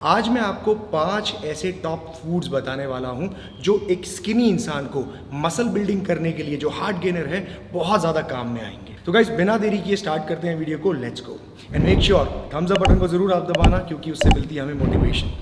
आज मैं आपको 5 ऐसे टॉप फूड्स बताने वाला हूं जो एक स्किनी इंसान को मसल बिल्डिंग करने के लिए, जो हार्ट गेनर है, बहुत ज़्यादा काम में आएंगे। तो गाइस, बिना देरी किए स्टार्ट करते हैं वीडियो को। Let's go and make sure thumbs up button को ज़रूर आप दबाना, क्योंकि उससे मिलती है हमें मोटिवेशन।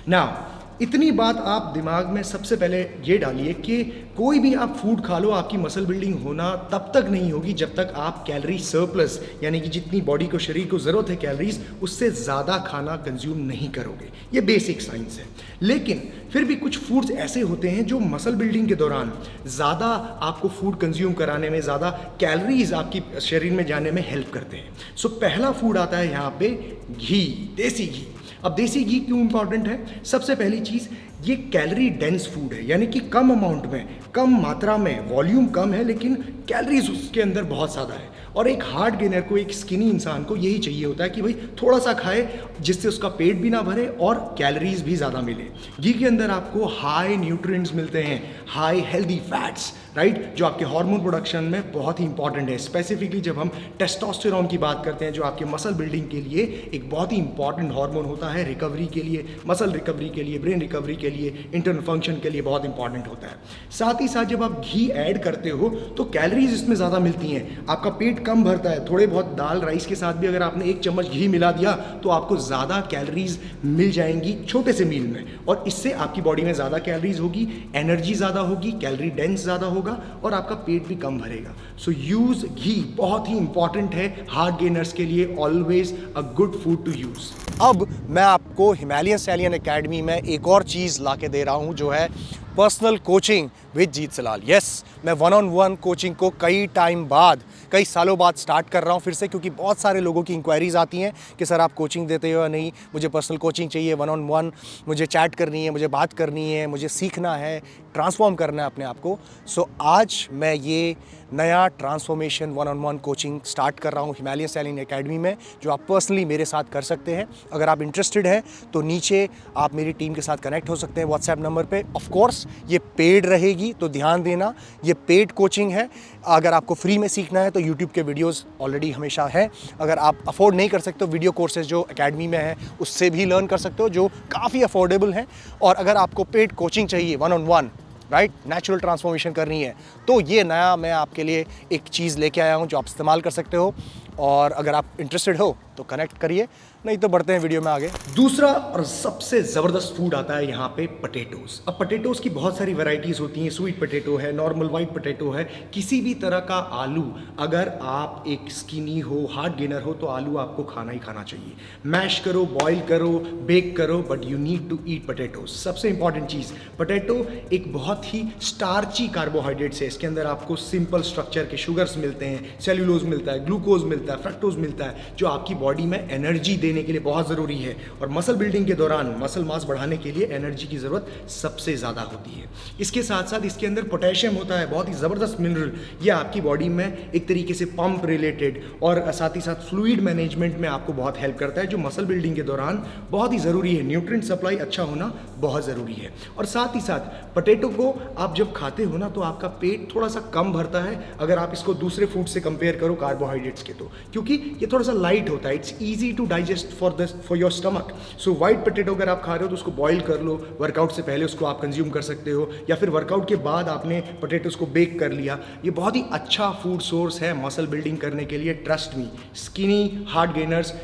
नाउ इतनी बात आप दिमाग में सबसे पहले ये डालिए कि कोई भी आप फूड खा लो, आपकी मसल बिल्डिंग होना तब तक नहीं होगी जब तक आप कैलोरी सरप्लस, यानी कि जितनी बॉडी को, शरीर को ज़रूरत है कैलोरीज, उससे ज़्यादा खाना कंज्यूम नहीं करोगे। ये बेसिक साइंस है। लेकिन फिर भी कुछ फूड्स ऐसे होते हैं जो मसल बिल्डिंग के दौरान ज़्यादा आपको फूड कंज्यूम कराने में, ज़्यादा कैलोरीज आपकी शरीर में जाने में हेल्प करते हैं। सो पहला फूड आता है यहाँ पे घी, देसी घी। अब देसी घी क्यों इंपॉर्टेंट है? सबसे पहली चीज़, ये कैलोरी डेंस फूड है, यानी कि कम अमाउंट में, कम मात्रा में, वॉल्यूम कम है लेकिन कैलोरीज उसके अंदर बहुत ज़्यादा है। और एक हार्ट गेनर को, एक स्किनी इंसान को यही चाहिए होता है कि भाई थोड़ा सा खाए जिससे उसका पेट भी ना भरे और कैलोरीज भी ज़्यादा मिले। घी के अंदर आपको हाई न्यूट्रिएंट्स मिलते हैं, हाई हेल्दी फैट्स, राइट, जो आपके हार्मोन प्रोडक्शन में बहुत ही इंपॉर्टेंट है। स्पेसिफिकली जब हम टेस्टोस्टेरोन की बात करते हैं, जो आपके मसल बिल्डिंग के लिए एक बहुत ही इंपॉर्टेंट हार्मोन होता है, रिकवरी के लिए, मसल रिकवरी के लिए, ब्रेन रिकवरी के लिए, इंटरनल फंक्शन के लिए बहुत इंपॉर्टेंट होता है। साथ ही साथ जब आप घी ऐड करते हो तो कैलोरीज इसमें ज़्यादा मिलती हैं, आपका पेट कम भरता है। थोड़े बहुत दाल राइस के साथ भी अगर आपने 1 चम्मच घी मिला दिया तो आपको ज़्यादा कैलोरीज मिल जाएंगी छोटे से मील में, और इससे आपकी बॉडी में ज़्यादा कैलोरीज होगी, एनर्जी ज़्यादा होगी, कैलोरी डेंस ज़्यादा होगा और आपका पेट भी कम भरेगा। सो यूज़ घी, बहुत ही इंपॉर्टेंट है हार्ट गेनर्स के लिए, always a good food to use. अब मैं आपको हिमालयन स्टैलियन एकेडमी में एक और चीज़ ला के दे रहा हूँ, जो है personal coaching with Jeet Salal. Yes, मैं 1-on-1 कोचिंग को कई टाइम बाद, कई सालों बाद स्टार्ट कर रहा हूँ फिर से, क्योंकि बहुत सारे लोगों की इंक्वायरीज़ आती हैं कि सर आप कोचिंग देते हो या नहीं, मुझे पर्सनल कोचिंग चाहिए, 1-on-1 मुझे चैट करनी है, मुझे बात करनी है, मुझे सीखना है, ट्रांसफॉर्म करना है अपने आप को। सो आज मैं ये नया ट्रांसफॉर्मेशन 1-on-1 कोचिंग स्टार्ट कर रहा हूँ हिमालयन स्टैलियन एकेडमी में, जो आप पर्सनली मेरे साथ कर सकते हैं। अगर आप इंटरेस्टेड हैं तो नीचे आप मेरी टीम के साथ कनेक्ट हो सकते हैं व्हाट्सएप नंबर पे। ऑफ कोर्स ये पेड रहेगी, तो ध्यान देना, ये पेड कोचिंग है। अगर आपको फ्री में सीखना है तो यूट्यूब के वीडियोस ऑलरेडी हमेशा हैं। अगर आप अफोर्ड नहीं कर सकते तो वीडियो कोर्सेज जो एकेडमी में है उससे भी लर्न कर सकते हो, जो काफ़ी अफोर्डेबल हैं। और अगर आपको पेड कोचिंग चाहिए 1-on-1, राइट, नेचुरल ट्रांसफॉर्मेशन करनी है, तो ये नया मैं आपके लिए एक चीज़ लेके आया हूँ जो आप इस्तेमाल कर सकते हो। और अगर आप इंटरेस्टेड हो तो कनेक्ट करिए, नहीं तो बढ़ते हैं वीडियो में आगे। दूसरा और सबसे ज़बरदस्त फूड आता है यहाँ पे पटेटोज़। अब पटेटोज़ की बहुत सारी वैरायटीज़ होती हैं, स्वीट पटेटो है, नॉर्मल वाइट पटेटो है, किसी भी तरह का आलू। अगर आप एक स्किनी हो, हार्ट गेनर हो, तो आलू आपको खाना ही खाना चाहिए। मैश करो, बॉईल करो, बेक करो, but you need to eat potatoes. सबसे इंपॉर्टेंट चीज़, पटेटो एक बहुत ही स्टार्ची कार्बोहाइड्रेट्स है। इसके अंदर आपको सिंपल स्ट्रक्चर के शुगर्स मिलते हैं, सेल्यूलोज मिलता है, ग्लूकोज मिलता है, फ्रक्टोज मिलता है, जो आपकी बॉडी में एनर्जी देने के लिए बहुत ज़रूरी है। और मसल बिल्डिंग के दौरान, मसल मास बढ़ाने के लिए एनर्जी की ज़रूरत सबसे ज़्यादा होती है। इसके साथ साथ इसके अंदर पोटेशियम होता है, बहुत ही ज़बरदस्त मिनरल। ये आपकी बॉडी में एक तरीके से पंप रिलेटेड और साथ ही साथ फ्लूइड मैनेजमेंट में आपको बहुत हेल्प करता है, जो मसल बिल्डिंग के दौरान बहुत ही ज़रूरी है। न्यूट्रिएंट सप्लाई अच्छा होना बहुत ज़रूरी है। और साथ ही साथ पटेटो को आप जब खाते हो ना, तो आपका पेट थोड़ा सा कम भरता है अगर आप इसको दूसरे फूड से कंपेयर करो कार्बोहाइड्रेट्स के, तो क्योंकि ये थोड़ा सा लाइट होता है। It's easy to digest for your stomach. So white potato अगर आप खा रहे हो तो उसको बॉईल कर लो, वर्कआउट से पहले उसको आप कंज्यूम कर सकते हो, या फिर वर्कआउट के बाद आपने पोटैटोज को बेक कर लिया। ये बहुत ही अच्छा फूड सोर्स है मसल बिल्डिंग करने के लिए। Trust me, skinny heart gainers,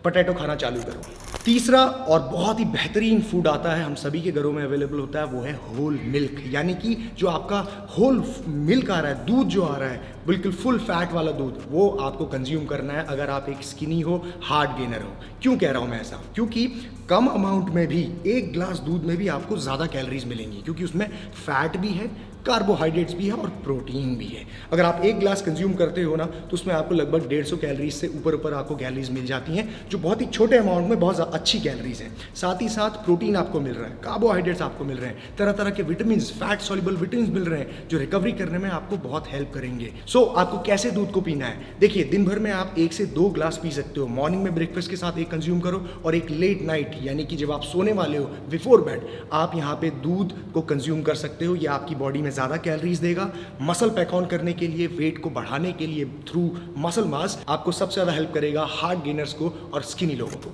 potato खाना चालू करो। तीसरा और बहुत ही बेहतरीन फूड आता है, हम सभी के घरों में अवेलेबल होता है, वो है होल मिल्क। यानी कि जो आपका होल मिल्क आ रहा है, दूध जो आ रहा है, बिल्कुल फुल फैट वाला दूध, वो आपको कंज्यूम करना है अगर आप एक स्किनी हो, हार्ट गेनर हो। क्यों कह रहा हूँ मैं ऐसा? क्योंकि कम अमाउंट में भी, 1 ग्लास दूध में भी आपको ज़्यादा कैलोरीज मिलेंगी, क्योंकि उसमें फैट भी है, कार्बोहाइड्रेट्स भी है और प्रोटीन भी है। अगर आप 1 ग्लास कंज्यूम करते हो ना, तो उसमें आपको लगभग 150 कैलोरीज से ऊपर आपको कैलोरीज मिल जाती हैं, जो बहुत ही छोटे अमाउंट में बहुत अच्छी कैलोरीज हैं। साथ ही साथ प्रोटीन आपको मिल रहा है, कार्बोहाइड्रेट्स आपको मिल रहे हैं, तरह तरह के विटामिन, फैट सॉल्युबल विटामिन मिल रहे हैं, जो रिकवरी करने में आपको बहुत हेल्प करेंगे। सो आपको कैसे दूध को पीना है? देखिए, दिन भर में आप 1 से 2 ग्लास पी सकते हो। मॉर्निंग में ब्रेकफास्ट के साथ एक कंज्यूम करो, और एक लेट नाइट, यानी कि जब आप सोने वाले हो, बिफोर बेड, आप यहाँ पे दूध को कंज्यूम कर सकते हो। ये आपकी बॉडी में ज़्यादा कैलोरीज देगा, मसल पैक ऑन करने के लिए, वेट को बढ़ाने के लिए, थ्रू मसल मास आपको सबसे ज़्यादा हेल्प करेगा, हार्ट गेनर्स को और स्किनी लोगों को।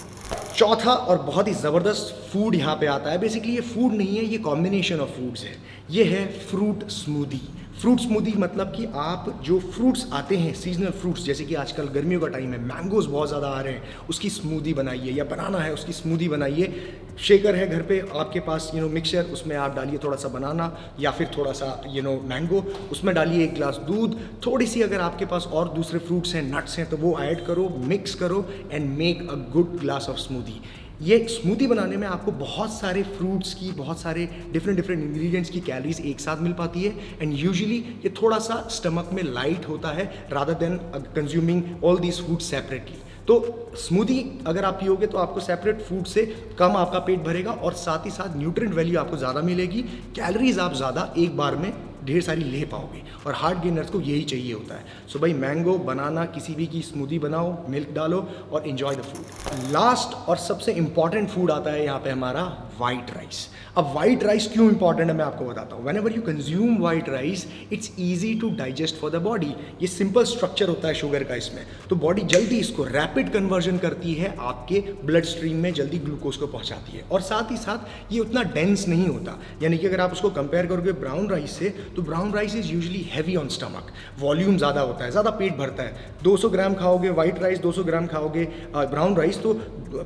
चौथा और बहुत ही ज़बरदस्त फूड यहाँ पे आता है। बेसिकली ये फूड नहीं है, ये कॉम्बिनेशन ऑफ फूड्स है। ये है फ्रूट स्मूदी। फ्रूट स्मूदी मतलब कि आप जो फ्रूट्स आते हैं, सीजनल फ्रूट्स, जैसे कि आजकल गर्मियों का टाइम है, मैंगोज़ बहुत ज़्यादा आ रहे हैं, उसकी स्मूदी बनाइए, या बनाना है उसकी स्मूदी बनाइए। शेकर है घर पे आपके पास, मिक्सचर, उसमें आप डालिए थोड़ा सा बनाना या फिर थोड़ा सा मैंगो, उसमें डालिए 1 गिलास दूध, थोड़ी सी अगर आपके पास और दूसरे फ्रूट्स हैं, नट्स हैं, तो वो ऐड करो, मिक्स करो and make a good glass of smoothie. ये स्मूदी बनाने में आपको बहुत सारे फ्रूट्स की, बहुत सारे डिफरेंट इंग्रेडिएंट्स की कैलोरीज एक साथ मिल पाती है एंड यूजुअली ये थोड़ा सा स्टमक में लाइट होता है rather than consuming all these food separately. तो स्मूदी अगर आप पियोगे तो आपको सेपरेट फूड से कम आपका पेट भरेगा और साथ ही साथ न्यूट्रिएंट वैल्यू आपको ज़्यादा मिलेगी, कैलोरीज आप ज़्यादा एक बार में ढेर सारी ले पाओगे और हार्ट गेनर्स को यही चाहिए होता है। सो भाई मैंगो, बनाना, किसी भी की स्मूदी बनाओ, मिल्क डालो और एंजॉय द फूड। लास्ट और सबसे इंपॉर्टेंट फूड आता है यहाँ पे हमारा वाइट राइस। अब वाइट राइस क्यों इंपॉर्टेंट है मैं आपको बताता हूँ। Whenever you consume white rice it's easy to digest for the body. ये सिंपल स्ट्रक्चर होता है शुगर का इसमें, तो बॉडी जल्दी इसको रैपिड कन्वर्जन करती है, आपके ब्लड स्ट्रीम में जल्दी ग्लूकोज को पहुँचाती है और साथ ही साथ ये उतना डेंस नहीं होता। यानी कि अगर आप उसको कंपेयर करोगे ब्राउन राइस से, तो brown rice is usually heavy on stomach, volume ज़्यादा होता है, ज़्यादा पेट भरता है। 200 ग्राम खाओगे वाइट राइस, 200 ग्राम खाओगे ब्राउन राइस, तो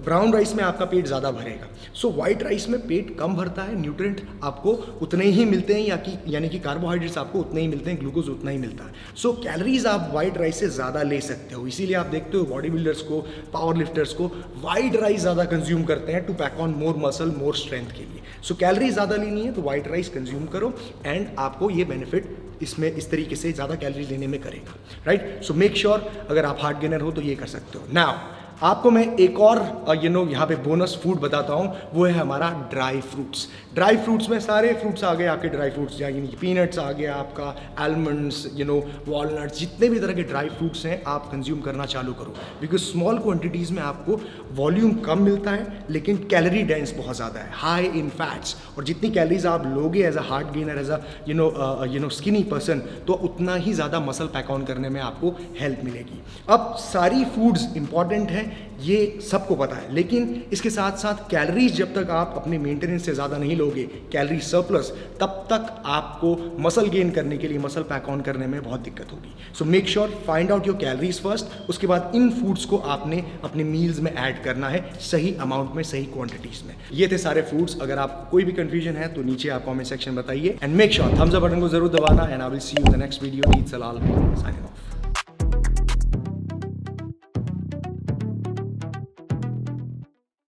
ब्राउन राइस में आपका पेट ज़्यादा भरेगा। सो वाइट राइस में पेट कम भरता है, न्यूट्रिएंट आपको उतने ही मिलते हैं, यानी कि कार्बोहाइड्रेट्स आपको उतने ही मिलते हैं, ग्लूकोज उतना ही मिलता है। सो कैलोरीज आप वाइट राइस से ज़्यादा ले सकते हो। इसीलिए आप देखते हो बॉडी बिल्डर्स को, पावर लिफ्टर्स को वाइट राइस ज़्यादा कंज्यूम करते हैं to pack on more muscle, more strength के लिए। सो कैलोरी ज़्यादा लेनी है तो वाइट राइस कंज्यूम करो एंड आपको ये बेनिफिट इसमें इस तरीके से ज़्यादा कैलोरी लेने में करेगा, राइट। सो मेक श्योर अगर आप हार्ट गेनर हो तो ये कर सकते हो। नाउ आपको मैं एक और यहाँ पे बोनस फूड बताता हूँ, वो है हमारा ड्राई फ्रूट्स। ड्राई फ्रूट्स में सारे फ्रूट्स आ गए आपके, ड्राई फ्रूट्स यानी पीनट्स आ गया आपका, आलमंड्स, वॉलनट्स, जितने भी तरह के ड्राई फ्रूट्स हैं आप कंज्यूम करना चालू करो, बिकॉज स्मॉल क्वांटिटीज़ में आपको वॉल्यूम कम मिलता है लेकिन कैलोरी डेंस बहुत ज़्यादा है, हाई इन फैट्स। और जितनी कैलोरीज आप लोगे as a hard gainer, as a skinny person, तो उतना ही ज़्यादा मसल पैक ऑन करने में आपको हेल्प मिलेगी। अब सारी फूड्स इंपॉर्टेंट हैं, ये सबको पता है, लेकिन इसके साथ साथ कैलोरीज जब तक आप अपने मेंटेनेंस से ज़्यादा नहीं लोगे, कैलोरी सरप्लस, तब तक आपको मसल गेन करने के लिए, मसल पैक ऑन करने में बहुत दिक्कत होगी। So make sure find out your calories first, उसके बाद इन फूड्स को आपने अपने मील्स में ऐड करना है, सही अमाउंट में, सही क्वांटिटीज में। ये थे सारे फूड्स। अगर आपको कोई भी कंफ्यूजन है तो नीचे आप कमेंट सेक्शन बताइए and make sure thumbs up button को जरूर दबाना and I will see you in the next video. ईद सलाल, साइनिंग ऑफ।